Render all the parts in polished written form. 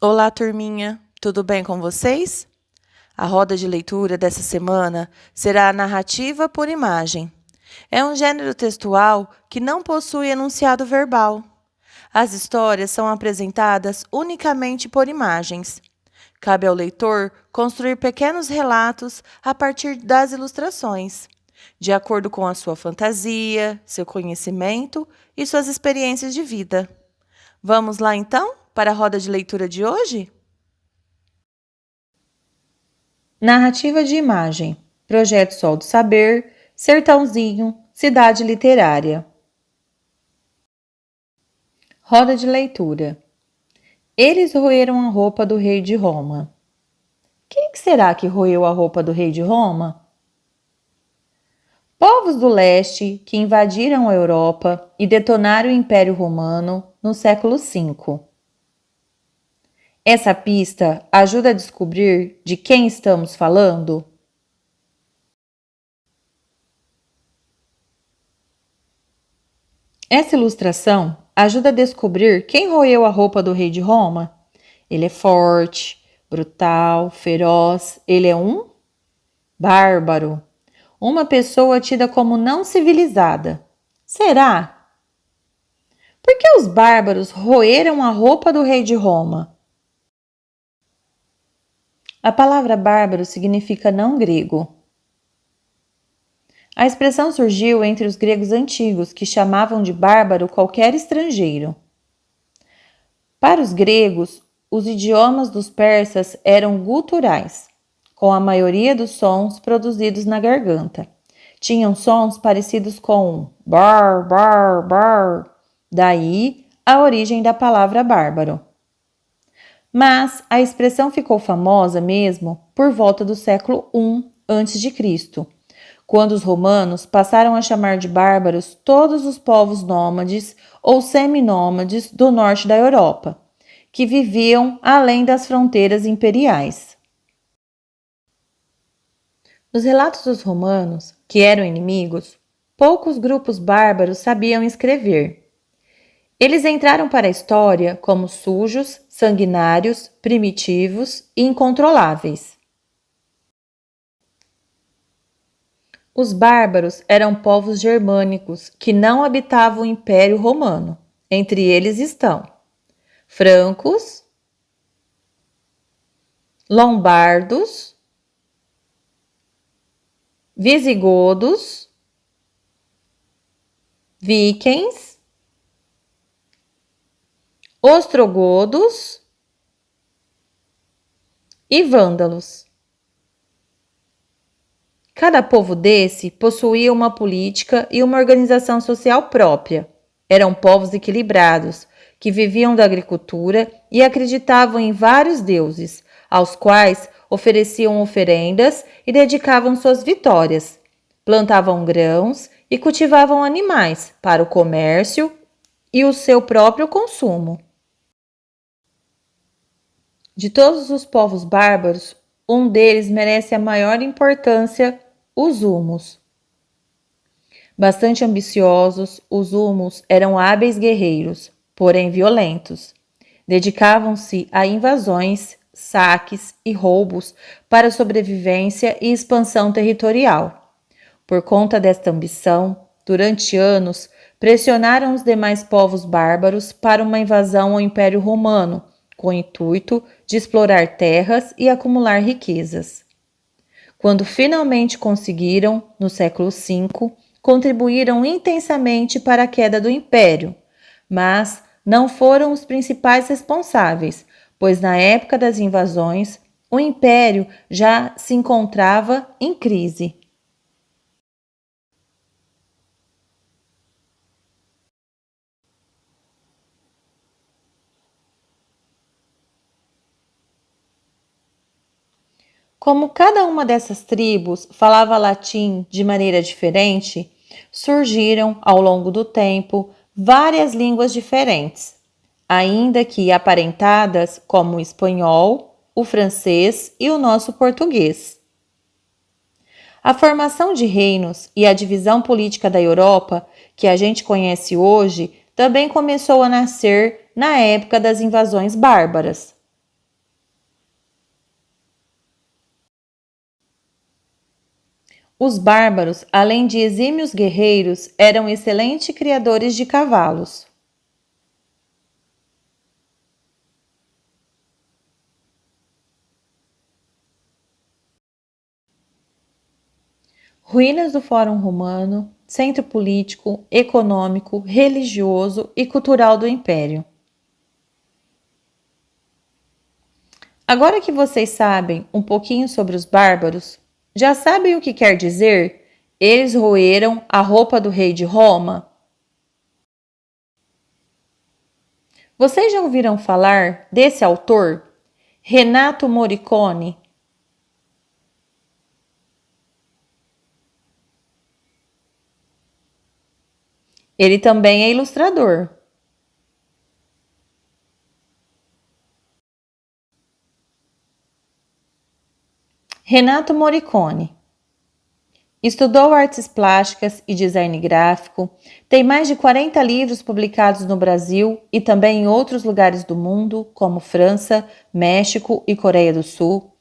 Olá, turminha! Tudo bem com vocês? A roda de leitura dessa semana será a narrativa por imagem. É um gênero textual que não possui enunciado verbal. As histórias são apresentadas unicamente por imagens. Cabe ao leitor construir pequenos relatos a partir das ilustrações, de acordo com a sua fantasia, seu conhecimento e suas experiências de vida. Vamos lá, então, para a roda de leitura de hoje? Narrativa de imagem. Projeto Sol do Saber, Sertãozinho, Cidade Literária. Roda de leitura. Eles roeram a roupa do rei de Roma. Quem será que roeu a roupa do rei de Roma? Povos do leste que invadiram a Europa e detonaram o Império Romano no século V. Essa pista ajuda a descobrir de quem estamos falando? Essa ilustração ajuda a descobrir quem roeu a roupa do rei de Roma. Ele é forte, brutal, feroz. Ele é um bárbaro. Uma pessoa tida como não civilizada. Será? Por que os bárbaros roeram a roupa do rei de Roma? A palavra bárbaro significa não grego. A expressão surgiu entre os gregos antigos, que chamavam de bárbaro qualquer estrangeiro. Para os gregos, os idiomas dos persas eram guturais, com a maioria dos sons produzidos na garganta. Tinham sons parecidos com bar, bar, bar. Daí a origem da palavra bárbaro. Mas a expressão ficou famosa mesmo por volta do século I a.C., quando os romanos passaram a chamar de bárbaros todos os povos nômades ou seminômades do norte da Europa, que viviam além das fronteiras imperiais. Nos relatos dos romanos, que eram inimigos, poucos grupos bárbaros sabiam escrever. Eles entraram para a história como sujos, sanguinários, primitivos e incontroláveis. Os bárbaros eram povos germânicos que não habitavam o Império Romano. Entre eles estão francos, lombardos, visigodos, vikings, ostrogodos e vândalos. Cada povo desse possuía uma política e uma organização social própria. Eram povos equilibrados, que viviam da agricultura e acreditavam em vários deuses, aos quais ofereciam oferendas e dedicavam suas vitórias. Plantavam grãos e cultivavam animais para o comércio e o seu próprio consumo. De todos os povos bárbaros, um deles merece a maior importância: os humos. Bastante ambiciosos, os humos eram hábeis guerreiros, porém violentos. Dedicavam-se a invasões, saques e roubos para sobrevivência e expansão territorial. Por conta desta ambição, durante anos, pressionaram os demais povos bárbaros para uma invasão ao Império Romano, com o intuito de explorar terras e acumular riquezas. Quando finalmente conseguiram, no século V, contribuíram intensamente para a queda do Império, mas não foram os principais responsáveis, pois na época das invasões, o Império já se encontrava em crise. Como cada uma dessas tribos falava latim de maneira diferente, surgiram, ao longo do tempo, várias línguas diferentes, ainda que aparentadas como o espanhol, o francês e o nosso português. A formação de reinos e a divisão política da Europa, que a gente conhece hoje, também começou a nascer na época das invasões bárbaras. Os bárbaros, além de exímios guerreiros, eram excelentes criadores de cavalos. Ruínas do Fórum Romano, centro político, econômico, religioso e cultural do Império. Agora que vocês sabem um pouquinho sobre os bárbaros, já sabem o que quer dizer? Eles roeram a roupa do rei de Roma? Vocês já ouviram falar desse autor? Renato Morricone? Ele também é ilustrador. Renato Morricone estudou artes plásticas e design gráfico, tem mais de 40 livros publicados no Brasil e também em outros lugares do mundo, como França, México e Coreia do Sul.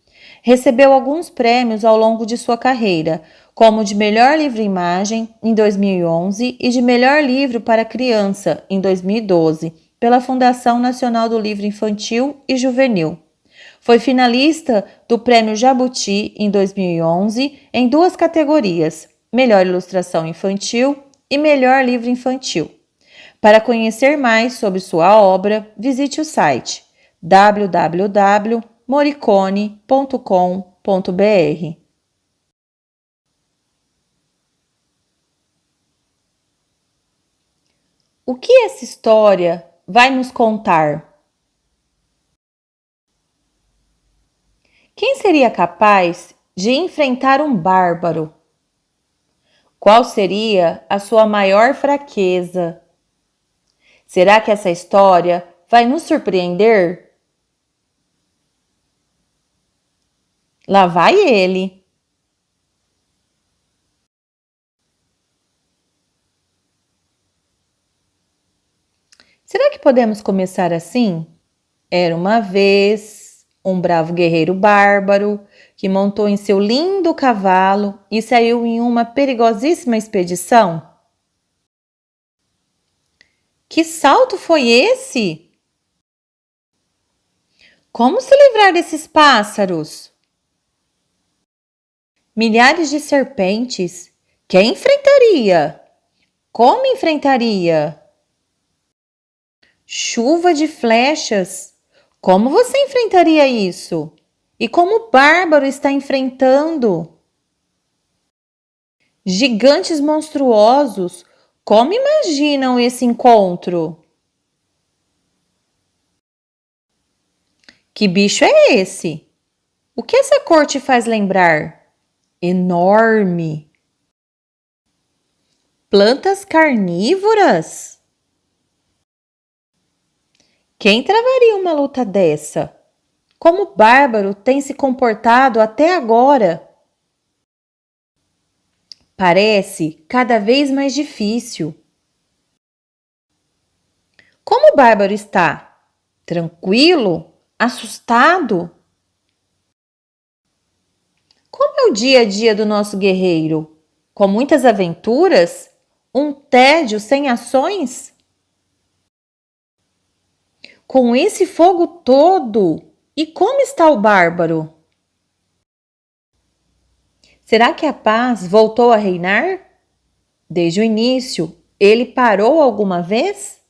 Recebeu alguns prêmios ao longo de sua carreira, como de melhor livro-imagem em 2011 e de melhor livro para criança em 2012, pela Fundação Nacional do Livro Infantil e Juvenil. Foi finalista do Prêmio Jabuti em 2011 em duas categorias, Melhor Ilustração Infantil e Melhor Livro Infantil. Para conhecer mais sobre sua obra, visite o site www.morricone.com.br. O que essa história vai nos contar? Quem seria capaz de enfrentar um bárbaro? Qual seria a sua maior fraqueza? Será que essa história vai nos surpreender? Lá vai ele! Será que podemos começar assim? Era uma vez um bravo guerreiro bárbaro que montou em seu lindo cavalo e saiu em uma perigosíssima expedição. Que salto foi esse? Como se livrar desses pássaros? Milhares de serpentes? Quem enfrentaria? Como enfrentaria? Chuva de flechas? Como você enfrentaria isso? E como o bárbaro está enfrentando? Gigantes monstruosos? Como imaginam esse encontro? Que bicho é esse? O que essa cor te faz lembrar? Enorme! Plantas carnívoras? Quem travaria uma luta dessa? Como o bárbaro tem se comportado até agora? Parece cada vez mais difícil. Como o bárbaro está? Tranquilo? Assustado? Como é o dia a dia do nosso guerreiro? Com muitas aventuras? Um tédio sem ações? Com esse fogo todo? E como está o bárbaro? Será que a paz voltou a reinar? Desde o início, ele parou alguma vez?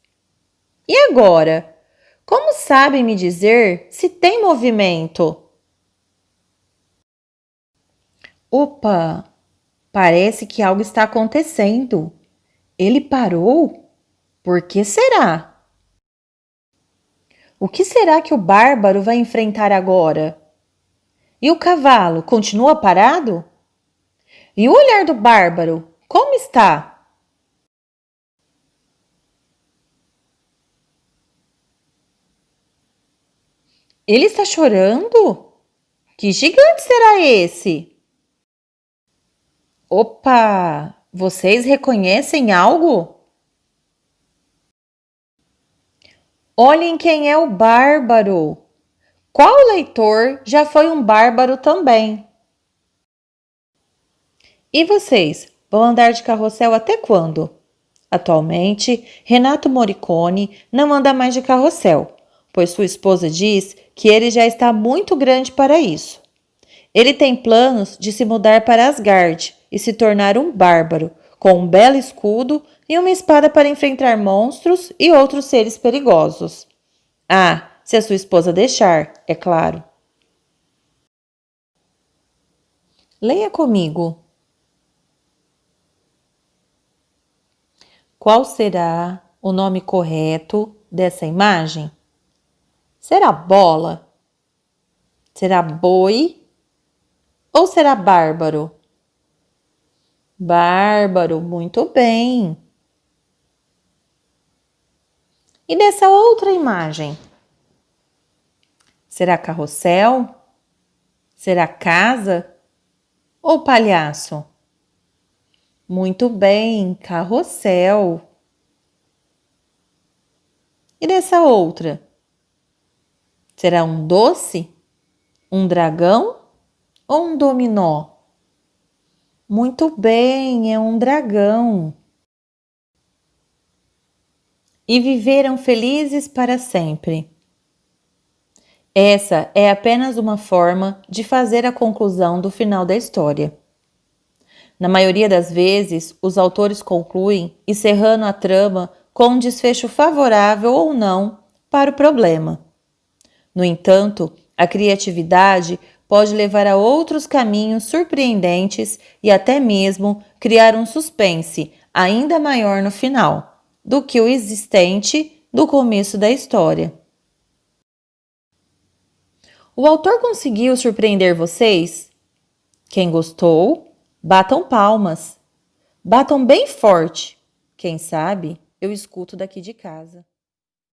E agora? Como sabem me dizer se tem movimento? Opa! Parece que algo está acontecendo. Ele parou? Por que será? O que será que o bárbaro vai enfrentar agora? E o cavalo continua parado? E o olhar do bárbaro, como está? Ele está chorando? Que gigante será esse? Opa! Vocês reconhecem algo? Olhem quem é o bárbaro! Qual leitor já foi um bárbaro também? E vocês, vão andar de carrossel até quando? Atualmente, Renato Morricone não anda mais de carrossel, pois sua esposa diz que ele já está muito grande para isso. Ele tem planos de se mudar para Asgard e se tornar um bárbaro, com um belo escudo e uma espada para enfrentar monstros e outros seres perigosos. Ah, se a sua esposa deixar, é claro. Leia comigo. Qual será o nome correto dessa imagem? Será bola? Será boi? Ou será bárbaro? Bárbaro, muito bem. E dessa outra imagem? Será carrossel? Será casa? Ou palhaço? Muito bem, carrossel. E dessa outra? Será um doce? Um dragão? Ou um dominó? Muito bem, é um dragão. E viveram felizes para sempre. Essa é apenas uma forma de fazer a conclusão do final da história. Na maioria das vezes, os autores concluem encerrando a trama com um desfecho favorável ou não para o problema. No entanto, a criatividade pode levar a outros caminhos surpreendentes e até mesmo criar um suspense ainda maior no final do que o existente do começo da história. O autor conseguiu surpreender vocês? Quem gostou, batam palmas. Batam bem forte. Quem sabe, eu escuto daqui de casa.